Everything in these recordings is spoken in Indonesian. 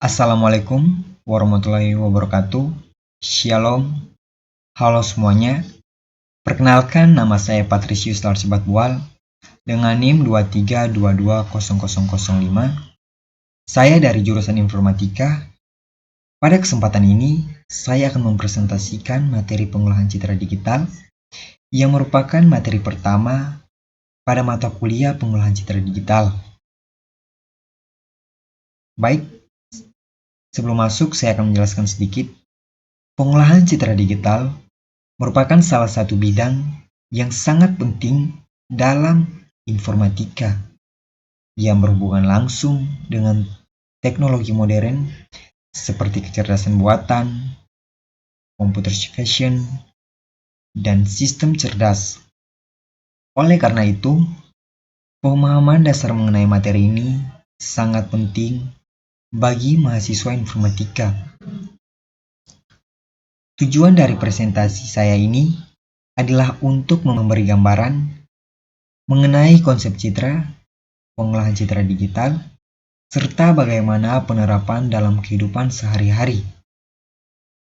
Assalamualaikum warahmatullahi wabarakatuh. Shalom. Halo semuanya. Perkenalkan, nama saya Patrisius Larsibat Bual dengan NIM 23220005. Saya dari jurusan Informatika. Pada kesempatan ini, saya akan mempresentasikan materi pengolahan citra digital yang merupakan materi pertama pada mata kuliah pengolahan citra digital. Baik, sebelum masuk saya akan menjelaskan sedikit. Pengolahan citra digital merupakan salah satu bidang yang sangat penting dalam informatika yang berhubungan langsung dengan teknologi modern seperti kecerdasan buatan, computer vision, dan sistem cerdas. Oleh karena itu, pemahaman dasar mengenai materi ini sangat penting bagi mahasiswa informatika. Tujuan dari presentasi saya ini adalah untuk memberi gambaran mengenai konsep citra, pengolahan citra digital, serta bagaimana penerapan dalam kehidupan sehari-hari.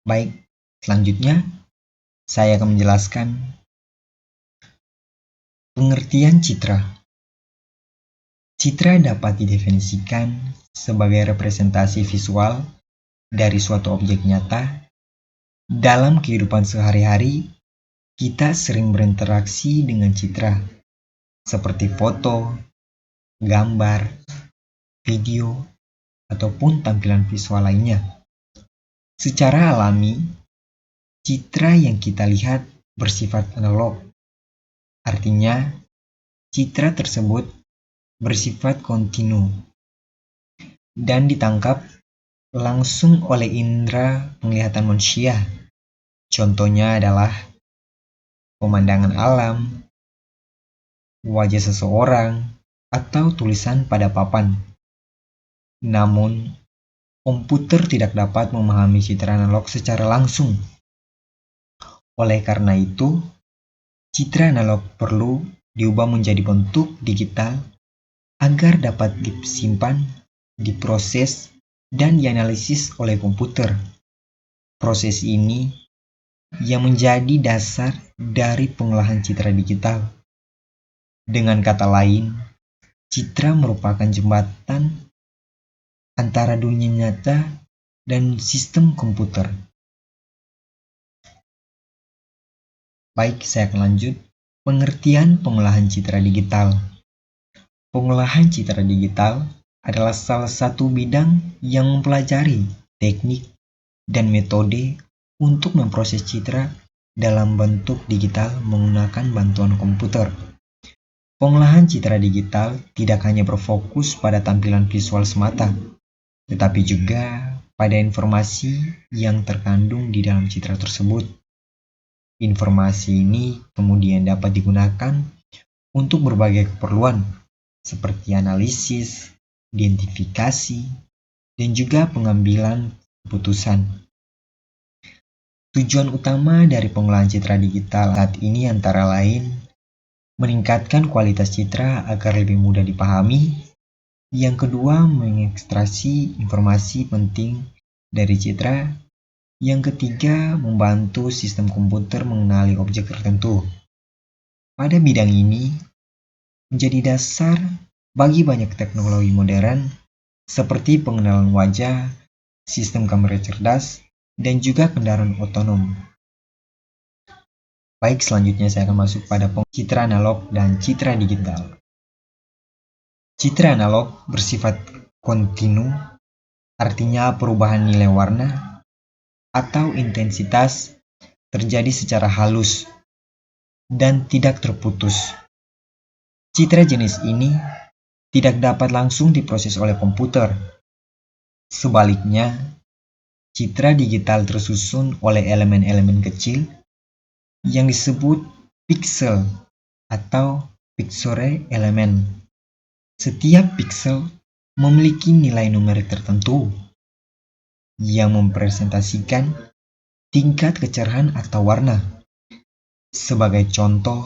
Baik, selanjutnya saya akan menjelaskan pengertian citra. Citra dapat didefinisikan sebagai representasi visual dari suatu objek nyata. Dalam kehidupan sehari-hari, kita sering berinteraksi dengan citra, seperti foto, gambar, video, ataupun tampilan visual lainnya. Secara alami, citra yang kita lihat bersifat analog. Artinya, citra tersebut bersifat kontinu dan ditangkap langsung oleh indera penglihatan manusia. Contohnya adalah pemandangan alam, wajah seseorang, atau tulisan pada papan. Namun, komputer tidak dapat memahami citra analog secara langsung. Oleh karena itu, citra analog perlu diubah menjadi bentuk digital agar dapat disimpan, diproses, dan dianalisis oleh komputer. Proses ini yang menjadi dasar dari pengolahan citra digital. Dengan kata lain, citra merupakan jembatan antara dunia nyata dan sistem komputer. Baik, saya akan lanjut. Pengertian pengolahan citra digital. Pengolahan citra digital adalah salah satu bidang yang mempelajari teknik dan metode untuk memproses citra dalam bentuk digital menggunakan bantuan komputer. Pengolahan citra digital tidak hanya berfokus pada tampilan visual semata, tetapi juga pada informasi yang terkandung di dalam citra tersebut. Informasi ini kemudian dapat digunakan untuk berbagai keperluan, seperti analisis, identifikasi, dan juga pengambilan keputusan. Tujuan utama dari pengolahan citra digital saat ini antara lain meningkatkan kualitas citra agar lebih mudah dipahami. Yang kedua, mengekstraksi informasi penting dari citra. Yang ketiga, membantu sistem komputer mengenali objek tertentu. Pada bidang ini, menjadi dasar bagi banyak teknologi modern seperti pengenalan wajah, sistem kamera cerdas, dan juga kendaraan otonom. Baik, selanjutnya saya akan masuk pada citra analog dan citra digital. Citra analog bersifat kontinu, artinya perubahan nilai warna atau intensitas terjadi secara halus dan tidak terputus. Citra jenis ini tidak dapat langsung diproses oleh komputer. Sebaliknya, citra digital tersusun oleh elemen-elemen kecil yang disebut piksel atau picture element. Setiap piksel memiliki nilai numerik tertentu yang mempresentasikan tingkat kecerahan atau warna. Sebagai contoh,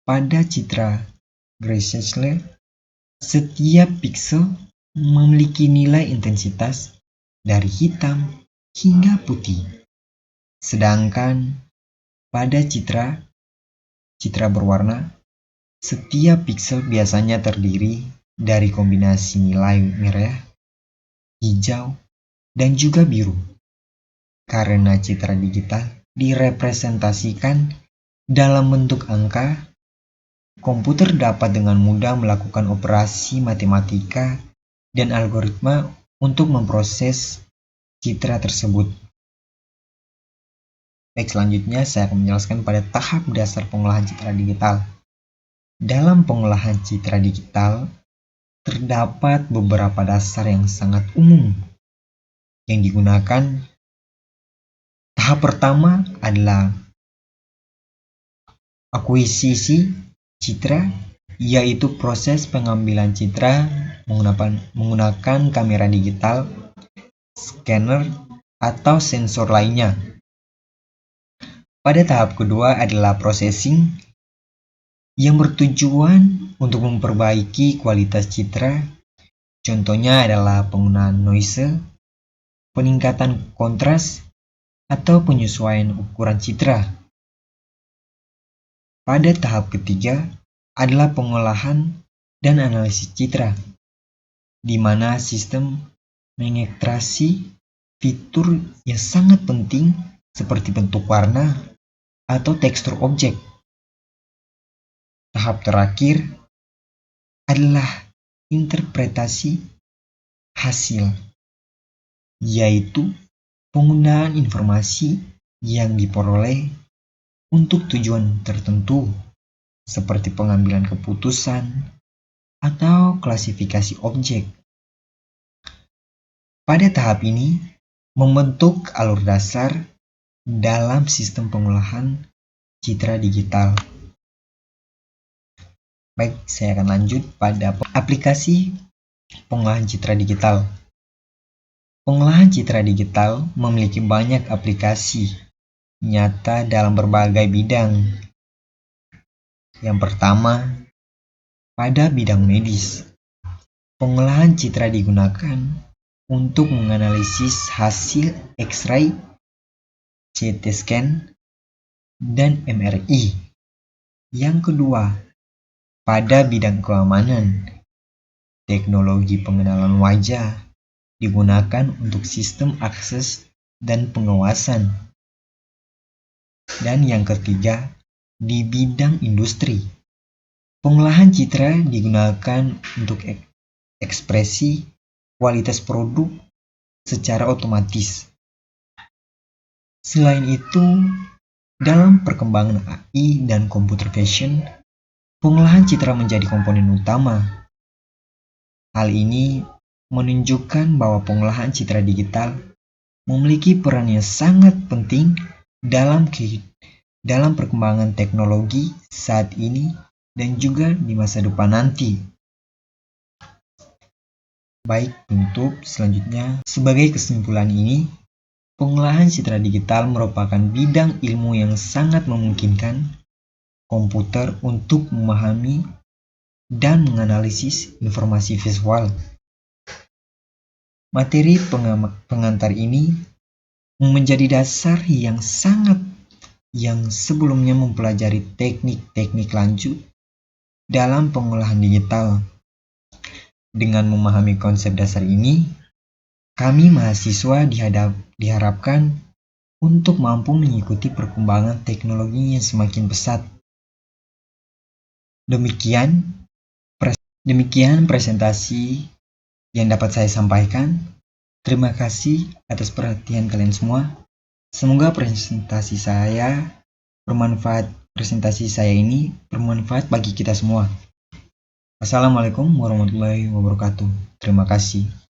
pada citra Grayscale, setiap piksel memiliki nilai intensitas dari hitam hingga putih. Sedangkan pada citra berwarna, setiap piksel biasanya terdiri dari kombinasi nilai merah, hijau, dan juga biru. Karena citra digital direpresentasikan dalam bentuk angka, komputer dapat dengan mudah melakukan operasi matematika dan algoritma untuk memproses citra tersebut. Baik, selanjutnya saya akan menjelaskan pada tahap dasar pengolahan citra digital. Dalam pengolahan citra digital, terdapat beberapa dasar yang sangat umum yang digunakan. Tahap pertama adalah akuisisi citra, yaitu proses pengambilan citra menggunakan kamera digital, scanner, atau sensor lainnya. Pada tahap kedua adalah processing, yang bertujuan untuk memperbaiki kualitas citra. Contohnya adalah penggunaan noise, peningkatan kontras, atau penyesuaian ukuran citra. Pada tahap ketiga adalah pengolahan dan analisis citra, di mana sistem mengekstraksi fitur yang sangat penting seperti bentuk warna atau tekstur objek. Tahap terakhir adalah interpretasi hasil, yaitu penggunaan informasi yang diperoleh untuk tujuan tertentu, seperti pengambilan keputusan atau klasifikasi objek. Pada tahap ini, membentuk alur dasar dalam sistem pengolahan citra digital. Baik, saya akan lanjut pada aplikasi pengolahan citra digital. Pengolahan citra digital memiliki banyak aplikasi nyata dalam berbagai bidang. Yang pertama, pada bidang medis, pengolahan citra digunakan untuk menganalisis hasil X-ray, CT scan, dan MRI. Yang kedua, pada bidang keamanan, teknologi pengenalan wajah digunakan untuk sistem akses dan pengawasan. Dan yang ketiga, di bidang industri, pengolahan citra digunakan untuk ekspresi kualitas produk secara otomatis. Selain itu, dalam perkembangan AI dan computer vision, pengolahan citra menjadi komponen utama. Hal ini menunjukkan bahwa pengolahan citra digital memiliki peran yang sangat penting dalam perkembangan teknologi saat ini dan juga di masa depan nanti. Baik, untuk selanjutnya, sebagai kesimpulan ini, pengolahan citra digital merupakan bidang ilmu yang sangat memungkinkan komputer untuk memahami dan menganalisis informasi visual. Materi pengantar ini menjadi dasar yang sebelumnya mempelajari teknik-teknik lanjut dalam pengolahan digital. Dengan memahami konsep dasar ini, kami mahasiswa diharapkan untuk mampu mengikuti perkembangan teknologi yang semakin pesat. Demikian presentasi yang dapat saya sampaikan. Terima kasih atas perhatian kalian semua. Semoga presentasi saya ini bermanfaat bagi kita semua. Assalamualaikum warahmatullahi wabarakatuh. Terima kasih.